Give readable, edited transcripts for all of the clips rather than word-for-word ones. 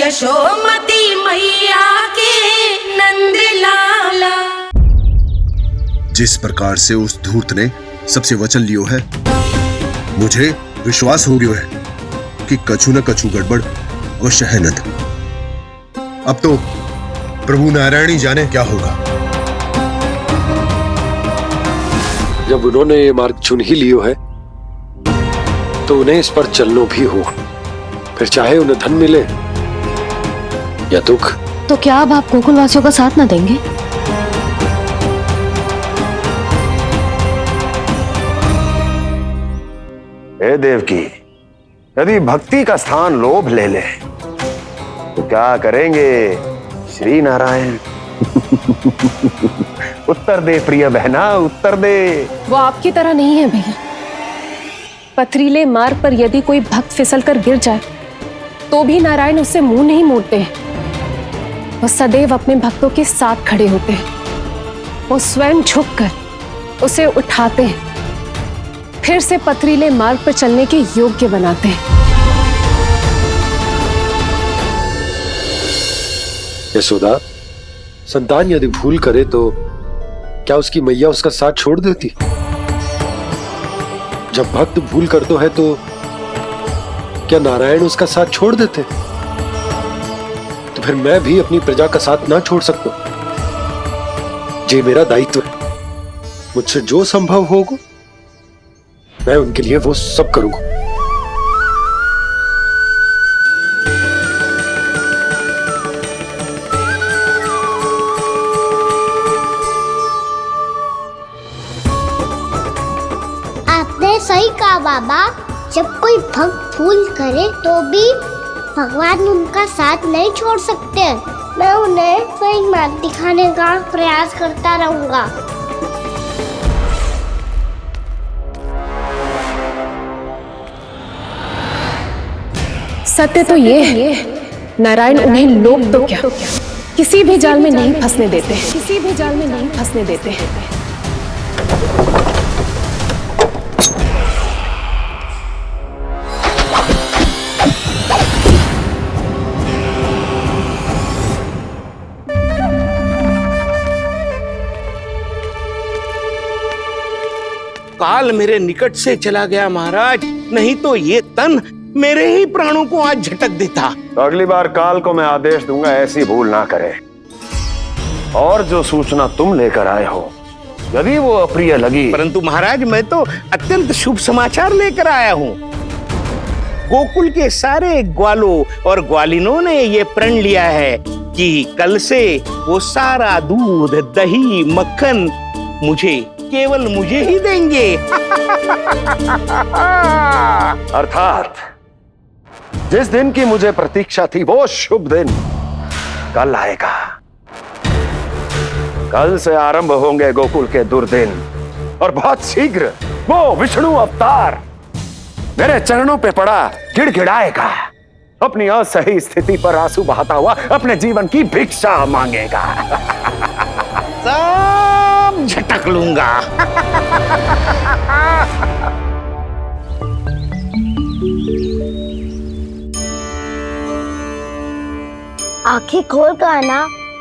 यशोमती मैया के नंद लाला। जिस प्रकार से उस धूर्त ने सबसे वचन लियो है, मुझे विश्वास हो गयो है कि कछु न कछु गड़बड़ अवश्य है नंद। अब तो प्रभु नारायण ही जाने क्या होगा। जब उन्होंने ये मार्ग चुन ही लियो है तो उन्हें इस पर चलना भी हो, फिर चाहे उन्हें धन मिले या दुख। तो क्या अब आप गोकुलवासियों का साथ ना देंगे? हे देवकी, यदि भक्ति का स्थान लोभ ले ले तो क्या करेंगे श्री नारायण? उत्तर दे प्रिय बहना, उत्तर दे। वो आपकी तरह नहीं है भैया। पथरीले मार्ग पर यदि कोई भक्त फिसल कर गिर जाए तो भी नारायण उससे मुंह नहीं मोड़ते हैं। वो सदैव अपने भक्तों के साथ खड़े होते हैं। वो स्वयं झुककर उसे उठाते हैं, फिर से पथरीले मार्ग पर चलने के योग्य बनाते हैं। यशोदा, संतान यदि भूल करे तो क्या उसकी मैया उसका साथ छोड़ देती? जब भक्त भूल करते है तो क्या नारायण उसका साथ छोड़ देते? तो फिर मैं भी अपनी प्रजा का साथ ना छोड़ सकता। ये मेरा दायित्व है। मुझसे जो संभव होगा मैं उनके लिए वो सब करूंगा। आपने सही कहा बाबा। जब कोई भक्त भूल करे तो भी भगवान उनका साथ नहीं छोड़ सकते। मैं उन्हें सही मार्ग दिखाने का प्रयास करता रहूंगा। सत्य तो ये है, नारायण उन्हें लोग तो क्या किसी भी जाल में नहीं फंसने देते, किसी भी जाल में नहीं फंसने देते हैं। काल मेरे निकट से चला गया महाराज, नहीं तो ये तन मेरे ही प्राणों को आज झटक देता। तो अगली बार काल को मैं आदेश दूंगा ऐसी भूल ना करे। और जो सूचना तुम लेकर आए हो यदि वो अप्रिय लगी, परंतु महाराज मैं तो अत्यंत शुभ समाचार लेकर आया हूँ। गोकुल के सारे ग्वालों और ग्वालिनों ने ये प्रण लिया है कि कल से वो सारा दूध, दही, मक्खन केवल मुझे ही देंगे। अर्थात जिस दिन की मुझे प्रतीक्षा थी वो शुभ दिन कल आएगा। कल से आरंभ होंगे गोकुल के दुर्दिन और बहुत शीघ्र वो विष्णु अवतार मेरे चरणों पे पड़ा गिड़गिड़ाएगा। अपनी असही स्थिति पर आंसू बहाता हुआ अपने जीवन की भिक्षा मांगेगा। सब झटक लूंगा। आंखें खोल कर आना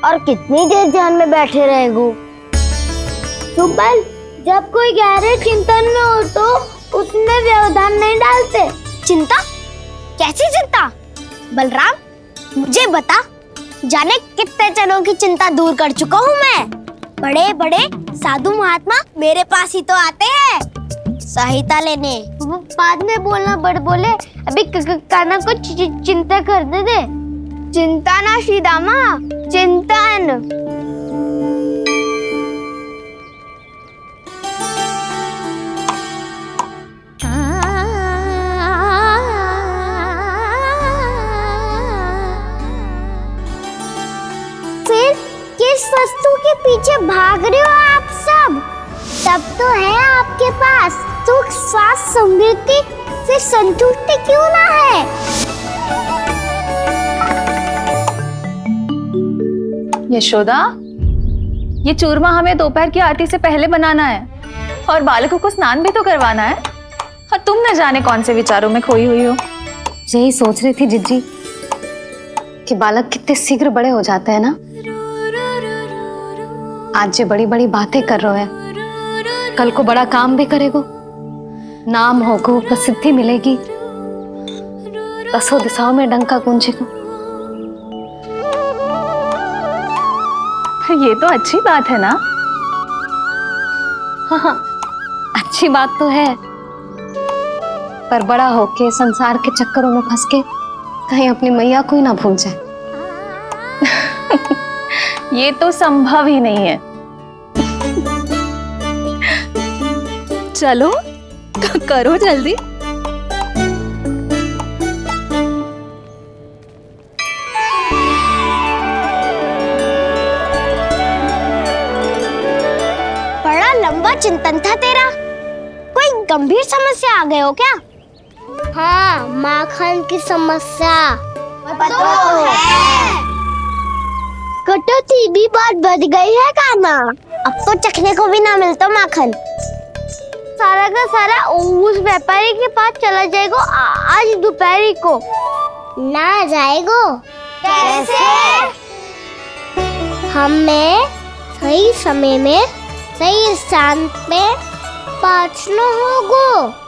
और कितनी देर ध्यान में बैठे रहेगो। सुबल, जब कोई गहरे चिंतन में हो तो उसमें व्यवधान नहीं डालते। चिंता? कैसी चिंता? बलराम मुझे बता, जाने कितने जनों की चिंता दूर कर चुका हूँ मैं। बड़े बड़े साधु महात्मा मेरे पास ही तो आते हैं सहायता लेने। बाद में बोलना बड़ बोले, अभी काना को चिंता कर दे। चिंता ना श्रीदामा, चिंतन। फिर किस वस्तु के पीछे भाग रहे हो आप सब? तब तो है आपके पास सुख, स्वास्थ्य, समृद्धि, फिर संतुष्टि क्यों ना है? यशोदा, ये चूरमा हमें दोपहर की आरती से पहले बनाना है और बालकों को स्नान भी तो करवाना है, और तुम न जाने कौन से विचारों में खोई हुई हो। यही सोच रही थी जिज्जी कि बालक कितने शीघ्र बड़े हो जाते हैं ना। आज जो बड़ी बड़ी बातें कर रहे हैं, कल को बड़ा काम भी करेगो, नाम होगो, प्रसिद्धि मिलेगी, दसों दिशाओं में डंका गूंजेगा। ये तो अच्छी बात है ना। हाँ, अच्छी बात तो है, पर बड़ा होके संसार के चक्करों में फंस के कहीं अपनी मैया को ही ना भूल जाए। ये तो संभव ही नहीं है। चलो करो जल्दी। बड़ा लंबा चिंतन था तेरा। कोई गंभीर समस्या आ गए हो क्या? हाँ, माखन की समस्या तो है। कटौती भी बहुत बढ़ गई है काना। अब तो चखने को भी ना मिलता माखन। सारा का सारा उस व्यापारी के पास चला जाएगा आज दोपहर को। ना जाएगो? कैसे? हमें सही समय में सही स्थान पे पहुंचना होगा।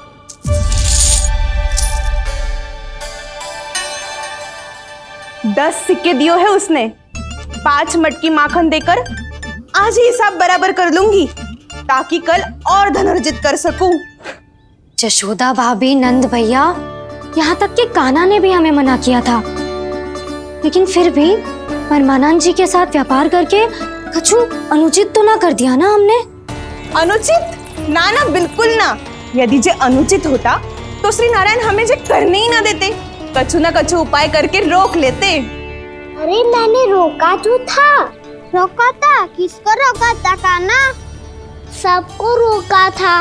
10 सिक्के दियो है उसने। 5 मटकी माखन देकर आज ही हिसाब बराबर कर लूंगी, ताकि कल और धन अर्जित कर सकूं। जशोदा भाभी, नंद भैया, यहाँ तक कि कान्हा ने भी हमें मना किया था, लेकिन फिर भी परमानंद जी के साथ व्यापार करके कछु अनुचित तो ना कर दिया ना हमने? अनुचित? ना ना, बिल्कुल ना। यदि जे अनुचित होता तो श्री नारायण हमें जे करने ही ना देते, कछु ना कछु उपाय करके रोक लेते। अरे मैंने रोका तो था। रोका था? किसको रोका था कान्हा? सबको रोका था।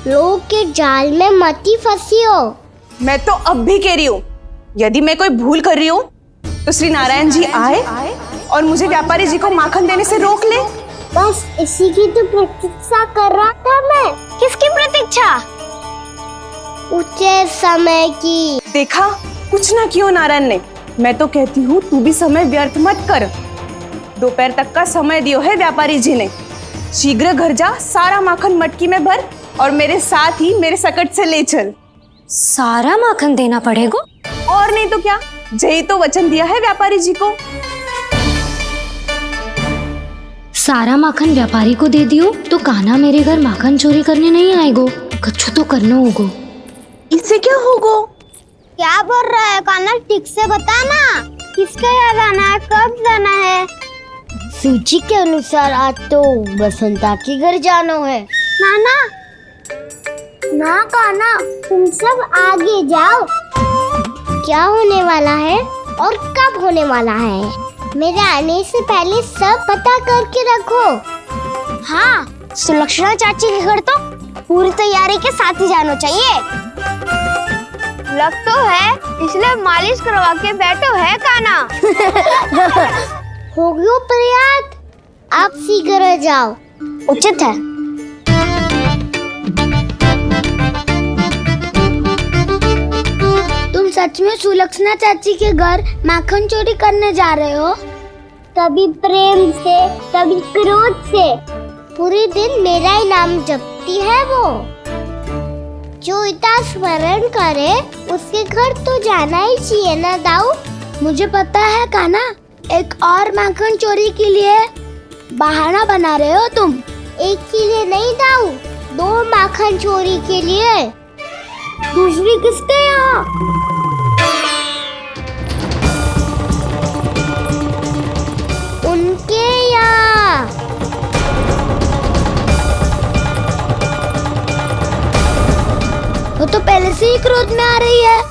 लोग के जाल में मती फंसी हो। मैं तो अब भी कह रही हूँ, यदि मैं कोई भूल कर रही हूँ तो श्री नारायण जी आए और मुझे व्यापारी जी को माखन देने से रोक ले। बस इसी की तो प्रतीक्षा कर रहा था मैं। किसकी प्रतीक्षा? उचित समय की। देखा, कुछ ना क्यों नारायण ने। मैं तो कहती हूँ तू भी समय व्यर्थ मत कर। दोपहर तक का समय दियो है व्यापारी जी ने। शीघ्र घर जा, सारा माखन मटकी में भर और मेरे साथ ही मेरे सकट से ले चल। सारा माखन देना पड़ेगा? और नहीं तो क्या, जय तो वचन दिया है व्यापारी जी को। सारा माखन व्यापारी को दे दियो तो कान्हा मेरे घर माखन चोरी करने नहीं आएगो। कछु तो करना होगा। इससे क्या होगा? क्या बोल रहा है कान्हा? ठीक से बता ना। किसका यहाँ जाना है, कब जाना है? सूची के अनुसार आज तो बसंता के घर जाना है। नाना, ना कान्हा, तुम सब आगे जाओ। क्या होने वाला है और कब होने वाला है, मेरे आने से पहले सब पता करके रखो। हाँ, सुलक्षणा चाची के घर तो पूरी तैयारी के साथ ही जाना चाहिए। लग तो है, इसलिए मालिश करवा के बैठो है कान्हा। हो गयो प्रयास, आप शीघ्र जाओ, उचित है। तुम सच में सुलक्षणा चाची के घर माखन चोरी करने जा रहे हो? कभी प्रेम से, कभी क्रोध से, पूरे दिन मेरा ही नाम जपती है वो। जो इतना स्मरण करे उसके घर तो जाना ही चाहिए ना दाऊ। मुझे पता है कान्हा, एक और माखन चोरी के लिए बहाना बना रहे हो तुम। एक के लिए नहीं दाऊ, 2 माखन चोरी के लिए। दूसरी किसके यहाँ? उनके यहाँ। वो तो पहले से ही क्रोध में आ रही है।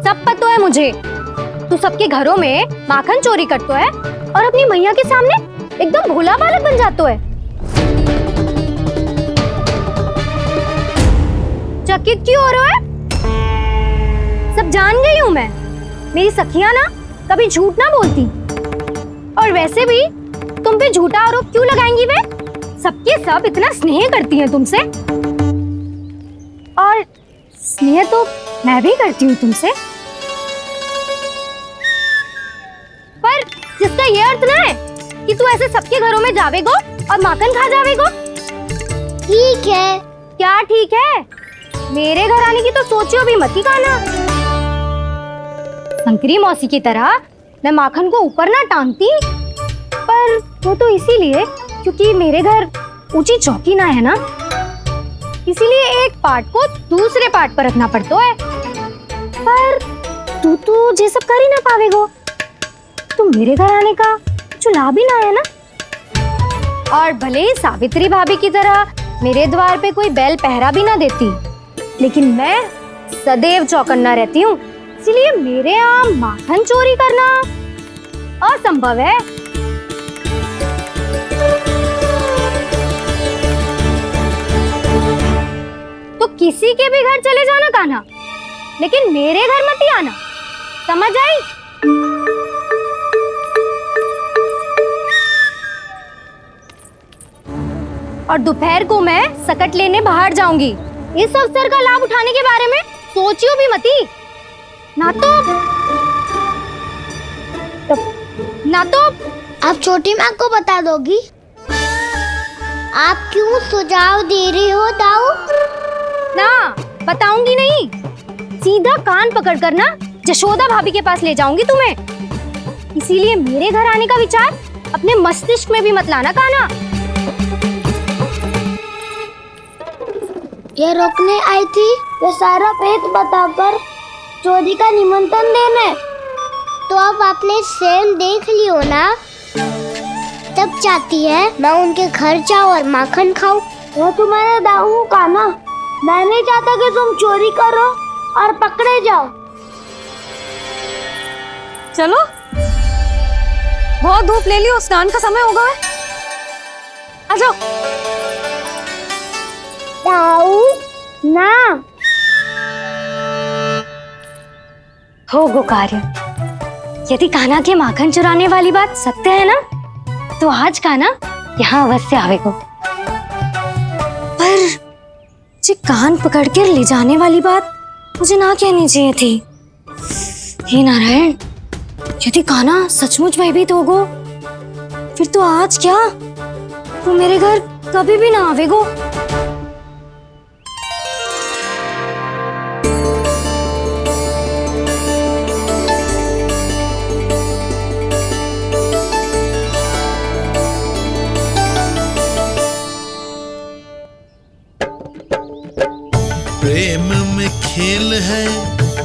सब पता है मुझे, तू सबके घरों में माखन चोरी करतो है और अपनी मैया के सामने एकदम भोला बालक बन जातो है। चकित क्यों हो रहा है? सब जान गई हूं मैं। मेरी सखियां ना कभी झूठ ना बोलती, और वैसे भी तुम पे झूठा आरोप क्यों लगाएंगी वे? सबके सब इतना स्नेह करती हैं तुमसे, और स्नेह तो मैं भी करती हूँ तुमसे, पर जिसका ये अर्थ ना है कि तू ऐसे सबके घरों में जावेगो और माखन खा जावेगो। ठीक है। क्या ठीक है? मेरे घर आने की तो सोचियो भी मत ही खाना। शंकरी मौसी की तरह मैं माखन को ऊपर ना टांगती, पर वो तो इसीलिए क्योंकि मेरे घर ऊंची चौकी ना है ना, इसीलिए एक पार्ट को दूसरे पार्ट पर रखना पड़ता है। पर तू तो ये सब कर ही ना पावेगो, तो मेरे घर आने का कुछ लाभ ही ना है ना। और भले ही सावित्री भाभी की तरह मेरे द्वार पे कोई बैल पहरा भी ना देती, लेकिन मैं सदैव चौकन्ना रहती हूँ, इसलिए मेरे यहाँ माखन चोरी करना असंभव है। तो किसी के भी घर चले जाना कान्हा, लेकिन मेरे घर मत ही आना, समझ आई? और दोपहर को मैं सकट लेने बाहर जाऊंगी। इस अवसर का लाभ उठाने के बारे में सोचियो भी मती, ना तो आप छोटी माँ को बता दोगी? आप क्यों सुझाव दे रही हो दाऊ? ना बताऊंगी नहीं, सीधा कान पकड़ कर ना जशोदा भाभी के पास ले जाऊंगी तुम्हें। इसीलिए मेरे घर आने का विचार अपने मस्तिष्क में भी मत लाना कान्हा। ये रोकने आई थी ये सारा पेट बताकर चोरी का निमंत्रण देने। तो अब आपने सेम देख लियो ना, तब चाहती है मैं उनके घर जाऊँ और माखन खाऊं। वो तुम्हारा दाऊ का ना, मैं नहीं चाहता कि तुम चोरी करो और पकड़े जाओ। चलो, बहुत धूप ले लियो, स्नान का समय होगा। आ जाओ। दाऊ ना हो गो कार्य। यदि कान्हा के माखन चुराने वाली बात सत्य है ना, तो आज कान्हा यहाँ अवश्य आवेगो। पर जे कान पकड़ कर ले जाने वाली बात मुझे ना कहनी चाहिए थी। हे नारायण, यदि कान्हा सचमुच भयभीत होगो, फिर तो आज क्या, वो मेरे घर कभी भी ना आवेगो। प्रेम में खेल है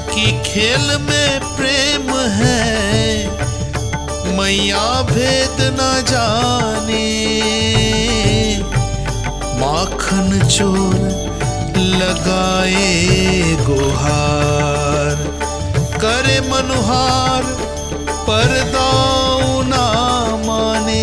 कि खेल में प्रेम है, मैया भेद न जाने। माखन चोर लगाए गुहार, करे मनुहार पर दाऊ ना माने।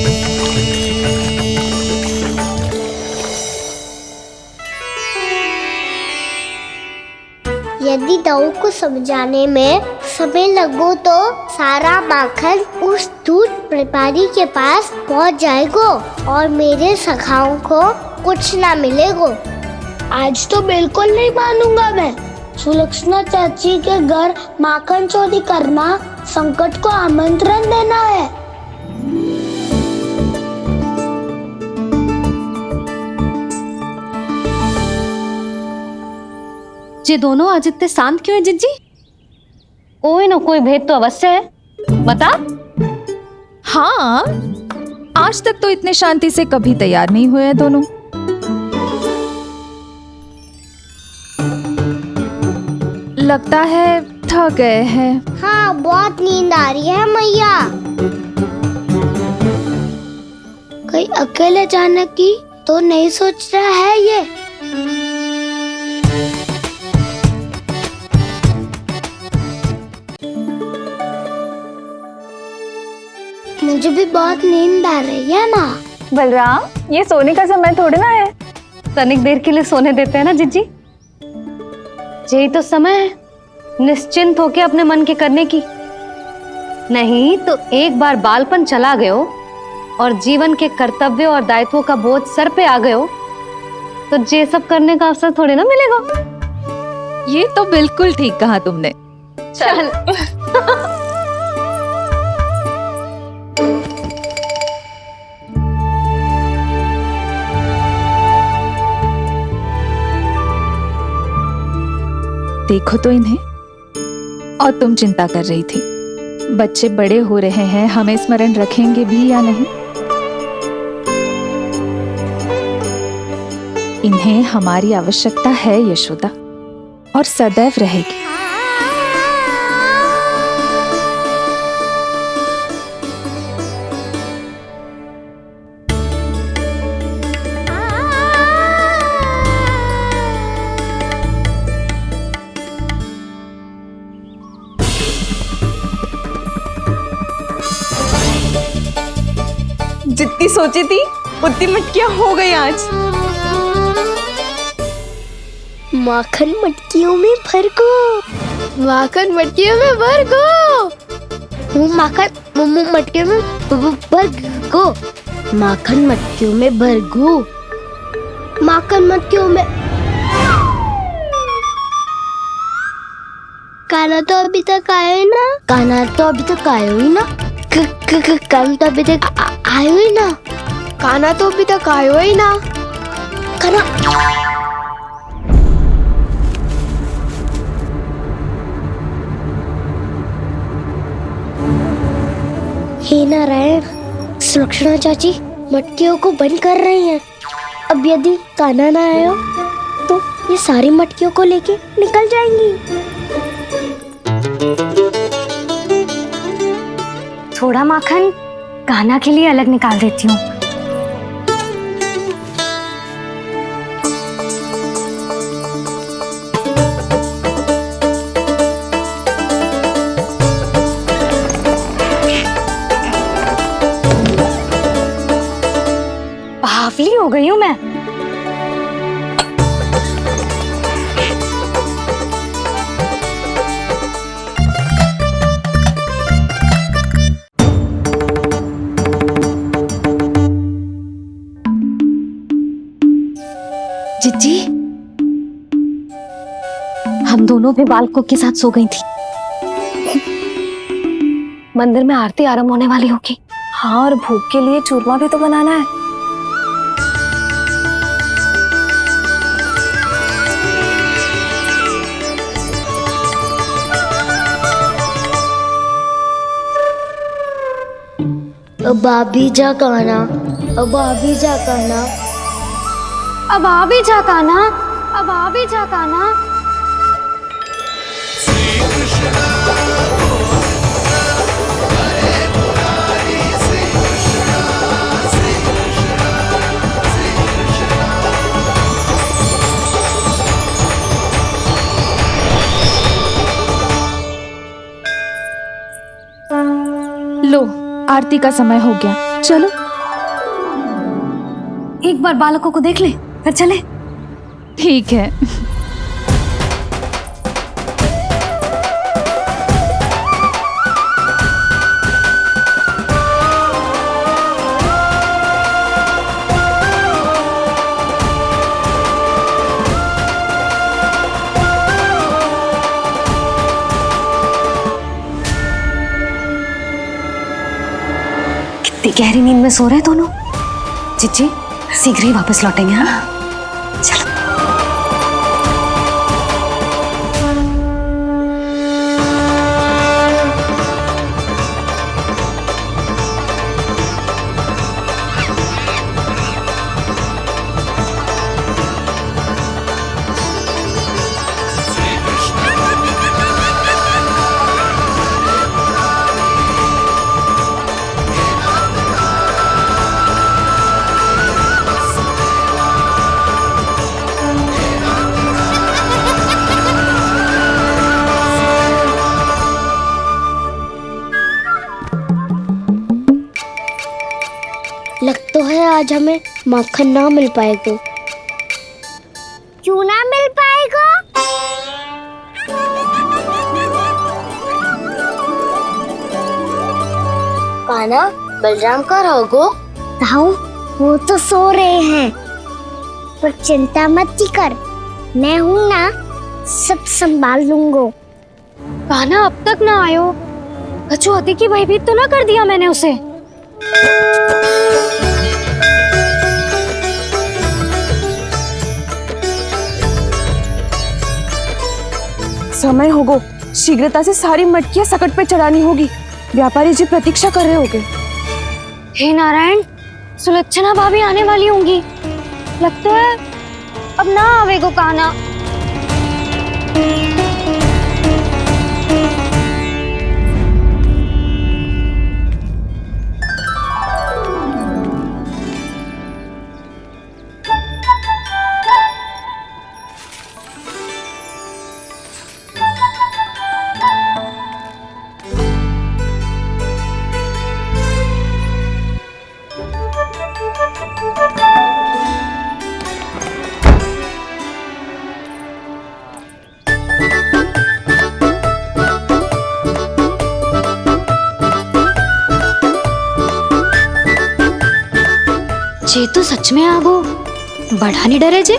यदि दाऊ को समझाने में समय लगो तो सारा माखन उस दूध व्यापारी के पास पहुंच जाएगो और मेरे सखाओं को कुछ ना मिलेगो। आज तो बिल्कुल नहीं मानूंगा मैं। सुलक्षणा चाची के घर माखन चोरी करना संकट को आमंत्रण देना है। ये दोनों आज इतने शांत क्यों है जिज्जी? कोई ना कोई भेद तो अवश्य है, बता। हाँ, आज तक तो इतने शांति से कभी तैयार नहीं हुए हैं दोनों। लगता है थक गए हैं। हाँ, बहुत नींद आ रही है मैया। कहीं अकेले जाने की तो नहीं सोच रहा है ये? मुझे भी बहुत नींद आ रही है ना। बलराम, ये सोने का समय थोड़ी ना है। तनिक देर के लिए सोने देते हैं ना जिज्जी। यही तो समय है निश्चिंत होके अपने मन के करने की। नहीं तो एक बार बालपन चला गयो और जीवन के कर्तव्यों और दायित्वों का बोझ सर पे आ गयो, तो ये सब करने का अवसर थोड़ी ना मिलेगा। ये तो बिल्कुल ठीक कहा तुमने। चल देखो तो इन्हें। और तुम चिंता कर रही थी बच्चे बड़े हो रहे हैं, हमें स्मरण रखेंगे भी या नहीं। इन्हें हमारी आवश्यकता है यशोदा, और सदैव रहेगी। जितनी सोची थी उतनी मटकियां हो गई आज। माखन मटकियों में भर को, माखन मटकियों में भर को, माखन मटकियों में भर को, माखन मटकियों में भर को, माखन मटकियों में। काना तो अभी तक आया ही ना, काना तो अभी तक आया ही ना, काना तो अभी तक आयो ही ना, काना तो अभी तक आयो ही ना, काना। हे नारायण, सुलक्षणा चाची मटकियों को बंद कर रही हैं। अब यदि कान्हा ना आया तो ये सारी मटकियों को लेके निकल जाएंगी। थोड़ा माखन कान्हा के लिए अलग निकाल देती हूँ। बावली हो गई हूँ मैं। जिज्जी, हम दोनों भी बालकों के साथ सो गई थी। मंदिर में आरती आरंभ होने वाली होगी। हाँ, और भूख के लिए चूरमा भी तो बनाना है। अब आभी जा कान्हा, अब आभी जा कान्हा, अब आ भी जा कान्हा, अब आ भी जा कान्हा। लो, आरती का समय हो गया, चलो। एक बार बालकों को देख ले, फिर चले। ठीक है। कितनी गहरी नींद में सो रहे दोनों। जिज्जी शीघ्र ही वापस लौटेंगे। हाँ, चलो। लग तो है आज हमें माखन ना मिल पाएगा। क्यों ना मिल पाएगा? कान्हा, बलराम का रहोगो? ताऊ, वो तो सो रहे हैं, पर चिंता मत कर, मैं हूँ ना, सब संभाल लूंगा। कान्हा अब तक ना आयो, कछु अति की भयभीत तो ना कर दिया मैंने उसे? समय होगो, शीघ्रता से सारी मटकियां सकट पे चढ़ानी होगी। व्यापारी जी प्रतीक्षा कर रहे होंगे। हे नारायण, सुलक्षणा भाभी आने वाली होंगी। लगता है अब ना आवेगो कान्हा। जे तो सच में आगो, बड़ा नहीं डरे जे।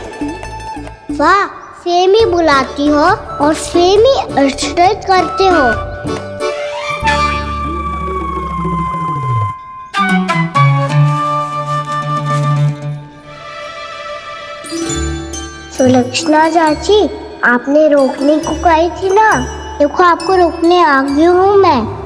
वाह, सेम ही बुलाती हो और सेम ही अर्चना करते हो। सुलक्षणा चाची, आपने रोकने को कही थी ना, देखो आपको रोकने आ गई हूँ मैं।